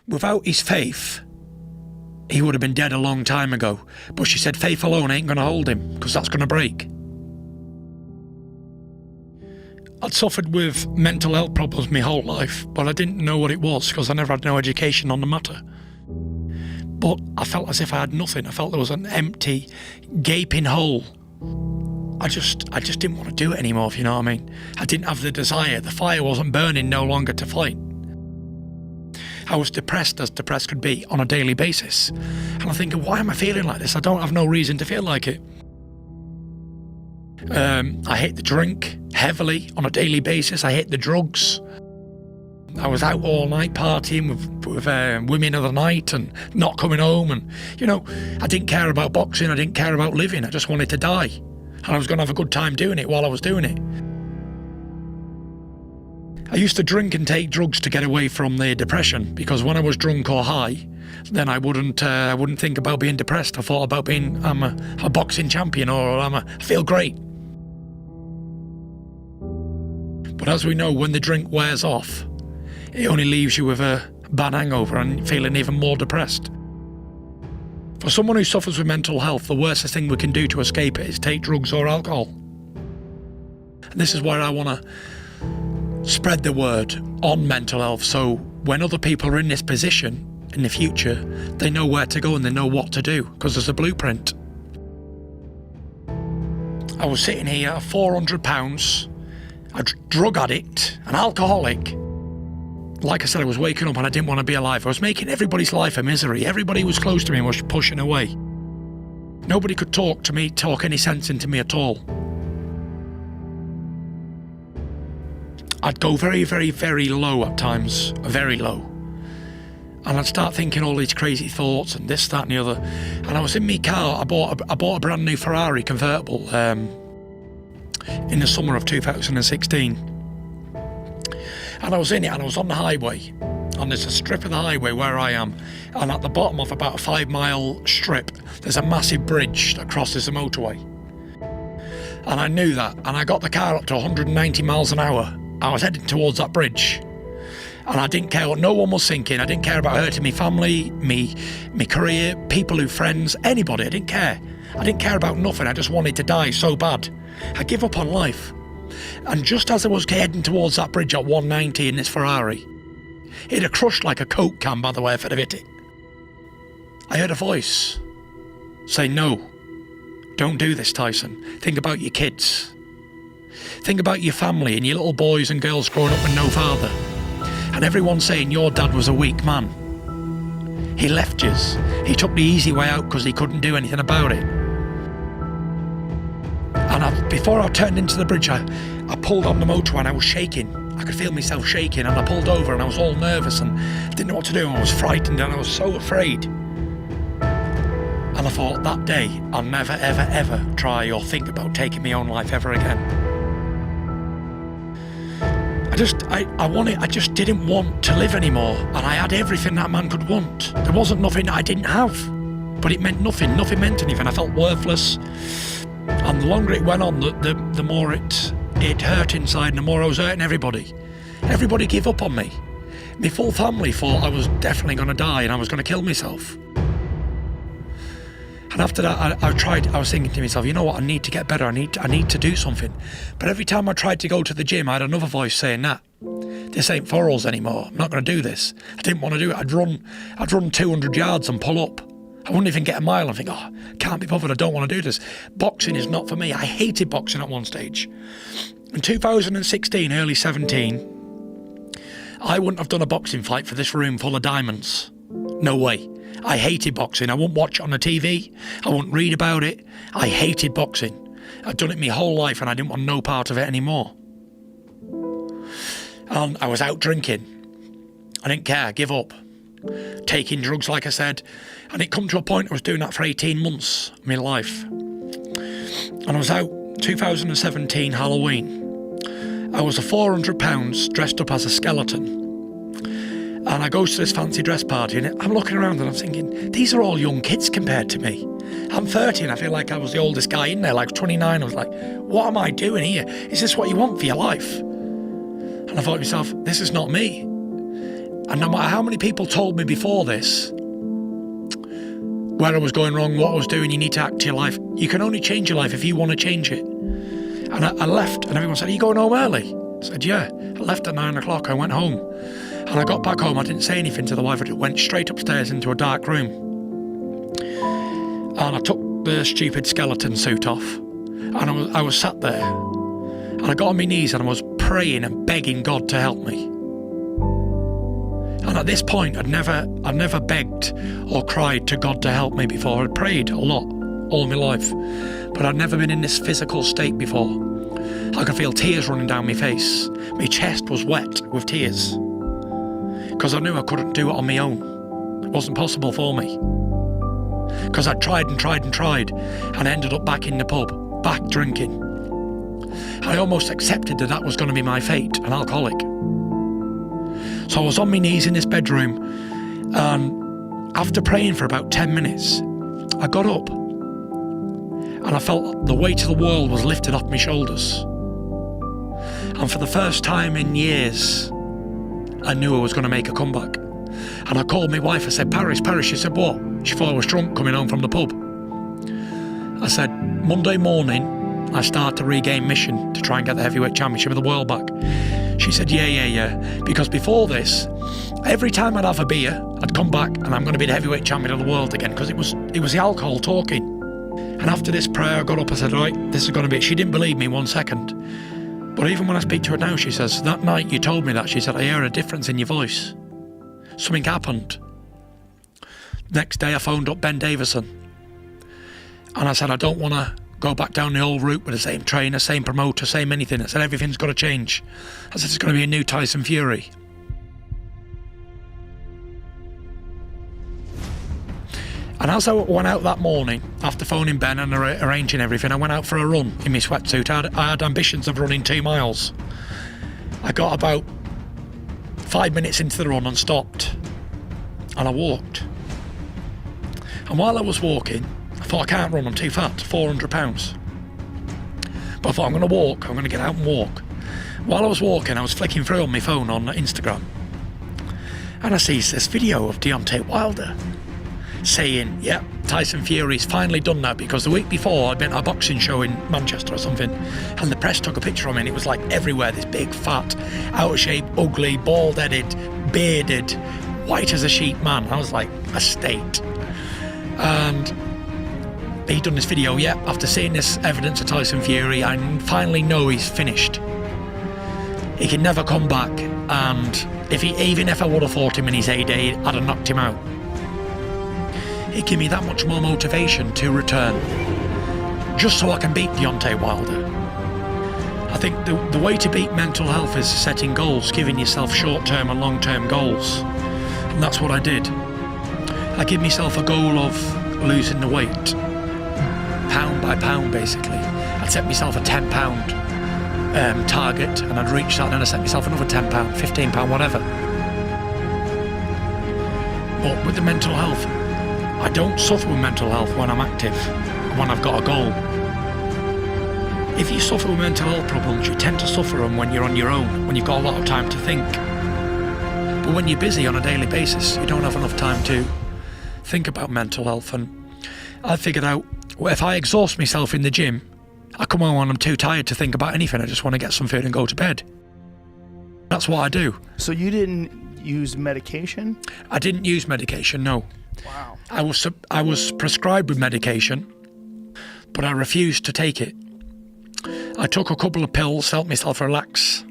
Without his faith, he would have been dead a long time ago. But she said faith alone ain't going to hold him, because that's going to break. I'd suffered with mental health problems my whole life, but I didn't know what it was because I never had no education on the matter. But I felt as if I had nothing. I felt there was an empty, gaping hole. I just didn't want to do it anymore, if you know what I mean. I didn't have the desire. The fire wasn't burning no longer to fight. I was depressed as depressed could be on a daily basis. And I'm thinking, why am I feeling like this? I don't have no reason to feel like it. I hate the drink heavily on a daily basis. I hate the drugs. I was out all night partying with women of the night and not coming home. And, you know, I didn't care about boxing. I didn't care about living. I just wanted to die. And I was going to have a good time doing it while I was doing it. I used to drink and take drugs to get away from the depression, because when I was drunk or high, then I wouldn't think about being depressed. I thought about being, I'm a boxing champion, or I feel great. But as we know, when the drink wears off, it only leaves you with a bad hangover and feeling even more depressed. For someone who suffers with mental health, the worst thing we can do to escape it is take drugs or alcohol. And this is where I want to spread the word on mental health, so when other people are in this position in the future, they know where to go and they know what to do, because there's a blueprint. I was sitting here, £400, a drug addict, an alcoholic. Like I said, I was waking up and I didn't want to be alive. I was making everybody's life a misery. Everybody who was close to me was pushing away. Nobody could talk to me, talk any sense into me at all. I'd go very, very, very low at times, very low. And I'd start thinking all these crazy thoughts and this, that and the other. And I was in my car, I bought a brand new Ferrari convertible in the summer of 2016. And I was in it and I was on the highway. And there's a strip of the highway where I am. And at the bottom of about a 5-mile strip, there's a massive bridge that crosses the motorway. And I knew that. And I got the car up to 190 miles an hour. I was heading towards that bridge. And I didn't care what no one was thinking. I didn't care about hurting my family, me career, people friends, anybody. I didn't care. I didn't care about nothing. I just wanted to die so bad. I give up on life. And just as I was heading towards that bridge at 190 in this Ferrari, it had crushed like a Coke can, by the way, if I'd have hit it. I heard a voice say, "No, don't do this, Tyson. Think about your kids. Think about your family and your little boys and girls growing up with no father. And everyone saying your dad was a weak man. He left yous. He took the easy way out because he couldn't do anything about it." And before I turned into the bridge, I pulled on the motorway and I was shaking. I could feel myself shaking, and I pulled over and I was all nervous and didn't know what to do. I was frightened and I was so afraid. And I thought, that day, I'll never, ever, ever try or think about taking my own life ever again. I just didn't want to live anymore, and I had everything that man could want. There wasn't nothing that I didn't have, but it meant nothing. Nothing meant anything. I felt worthless, and the longer it went on, the more it hurt inside, and the more I was hurting everybody. Everybody gave up on me. My full family thought I was definitely going to die and I was going to kill myself. And after that, I was thinking to myself, you know what, I need to get better, I need to do something. But every time I tried to go to the gym, I had another voice saying, "Nah, this ain't for us anymore, I'm not going to do this." I didn't want to do it. I'd run 200 yards and pull up. I wouldn't even get a mile and think, oh, can't be bothered, I don't want to do this. Boxing is not for me. I hated boxing at one stage. In 2016, early 17, I wouldn't have done a boxing fight for this room full of diamonds. No way. I hated boxing. I wouldn't watch it on the TV. I wouldn't read about it. I hated boxing. I'd done it my whole life and I didn't want no part of it anymore. And I was out drinking. I didn't care. I give up. Taking drugs, like I said. And it come to a point I was doing that for 18 months of my life. And I was out 2017 Halloween. I was a £400 dressed up as a skeleton. And I go to this fancy dress party and I'm looking around and I'm thinking, these are all young kids compared to me. I'm 30 and I feel like I was the oldest guy in there, like 29. I was like, what am I doing here? Is this what you want for your life? And I thought to myself, this is not me. And no matter how many people told me before this, where I was going wrong, what I was doing, you need to act to your life. You can only change your life if you want to change it. And I left, and everyone said, are you going home early? I said, yeah. I left at 9 o'clock, I went home. And I got back home, I didn't say anything to the wife, I just went straight upstairs into a dark room. And I took the stupid skeleton suit off, and I was sat there, and I got on my knees and I was praying and begging God to help me. And at this point, I'd never begged or cried to God to help me before. I'd prayed a lot all my life, but I'd never been in this physical state before. I could feel tears running down my face. My chest was wet with tears, because I knew I couldn't do it on my own. It wasn't possible for me. Because I tried and tried and tried, and I ended up back in the pub, back drinking. I almost accepted that was going to be my fate, an alcoholic. So I was on my knees in this bedroom, and after praying for about 10 minutes, I got up, and I felt the weight of the world was lifted off my shoulders. And for the first time in years, I knew I was going to make a comeback. And I called my wife, I said, Paris. She said, what? She thought I was drunk coming home from the pub. I said, Monday morning, I start to regain mission to try and get the heavyweight championship of the world back. She said, yeah. Because before this, every time I'd have a beer, I'd come back and I'm going to be the heavyweight champion of the world again, because it was the alcohol talking. And after this prayer, I got up, I said, right, this is going to be it. She didn't believe me 1 second. But even when I speak to her now, she says, that night you told me that, she said, I hear a difference in your voice. Something happened. Next day I phoned up Ben Davison, and I said, I don't want to go back down the old route with the same trainer, same promoter, same anything. I said, everything's got to change. I said, it's going to be a new Tyson Fury. And as I went out that morning, after phoning Ben and arranging everything, I went out for a run in my sweatsuit. I had ambitions of running 2 miles. I got about 5 minutes into the run and stopped, and I walked. And while I was walking, I thought, I can't run, I'm too fat, 400 pounds. But I thought, I'm going to walk, I'm going to get out and walk. While I was walking, I was flicking through on my phone on Instagram, and I sees this video of Deontay Wilder saying, yeah, Tyson Fury's finally done that, because the week before I'd been at a boxing show in Manchester or something, and the press took a picture of me, and it was like everywhere, this big, fat, out of shape, ugly, bald-headed, bearded, white as a sheet man. I was like, a state. And he'd done this video, yeah, after seeing this evidence of Tyson Fury, I finally know he's finished. He can never come back, and even if I would have fought him in his heyday, I'd have knocked him out. It gave me that much more motivation to return, just so I can beat Deontay Wilder. I think the way to beat mental health is setting goals, giving yourself short-term and long-term goals. And that's what I did. I gave myself a goal of losing the weight, pound by pound basically. I'd set myself a £10 target, and I'd reach that, and then I set myself another £10, £15, whatever. But with the mental health, I don't suffer with mental health when I'm active, when I've got a goal. If you suffer with mental health problems, you tend to suffer them when you're on your own, when you've got a lot of time to think. But when you're busy on a daily basis, you don't have enough time to think about mental health. And I figured out, well, if I exhaust myself in the gym, I come home and I'm too tired to think about anything. I just want to get some food and go to bed. That's what I do. So you didn't use medication? I didn't use medication, no. Wow. I was prescribed with medication, but I refused to take it. I took a couple of pills, helped myself relax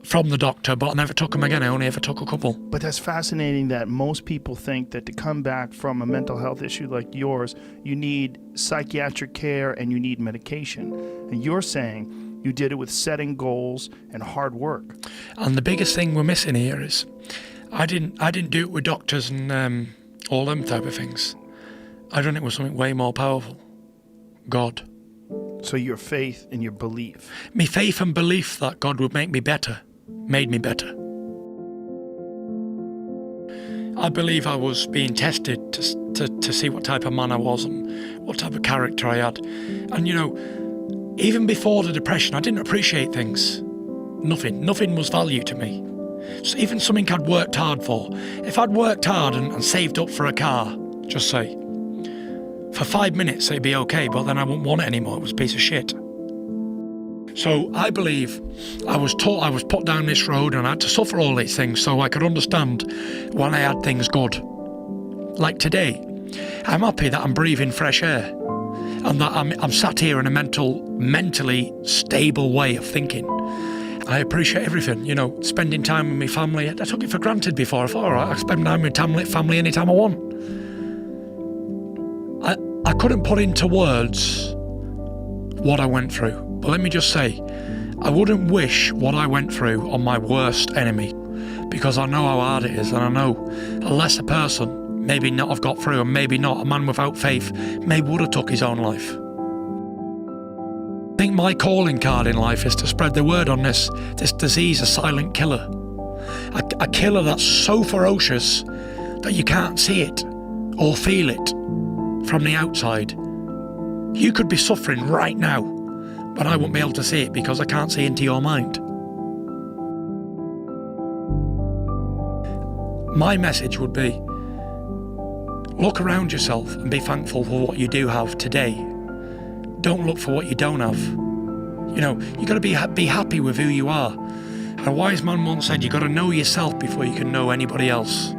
from the doctor, but I never took them again. I only ever took a couple. But that's fascinating that most people think that to come back from a mental health issue like yours, you need psychiatric care and you need medication. And you're saying you did it with setting goals and hard work. And the biggest thing we're missing here is I didn't do it with doctors and all them type of things. I done it with something way more powerful. God. So your faith and your belief. My faith and belief that God would make me better made me better. I believe I was being tested to see what type of man I was and what type of character I had. And you know, even before the depression, I didn't appreciate things. Nothing was value to me. even something I'd worked hard for. If I'd worked hard and saved up for a car, just say, for 5 minutes it'd be okay, but then I wouldn't want it anymore. It was a piece of shit. So I believe I was taught, I was put down this road and I had to suffer all these things so I could understand when I had things good. Like today, I'm happy that I'm breathing fresh air and that I'm sat here in a mentally stable way of thinking. I appreciate everything, you know, spending time with my family. I took it for granted before. I thought, all right, I spend time with family anytime I want. I couldn't put into words what I went through. But let me just say, I wouldn't wish what I went through on my worst enemy, because I know how hard it is, and I know a lesser person maybe not have got through, and maybe not a man without faith maybe would have took his own life. I think my calling card in life is to spread the word on this disease, a silent killer. A killer that's so ferocious that you can't see it or feel it from the outside. You could be suffering right now, but I won't be able to see it because I can't see into your mind. My message would be, look around yourself and be thankful for what you do have today. Don't look for what you don't have. You know, you got to be happy with who you are. A wise man once said, you got to know yourself before you can know anybody else.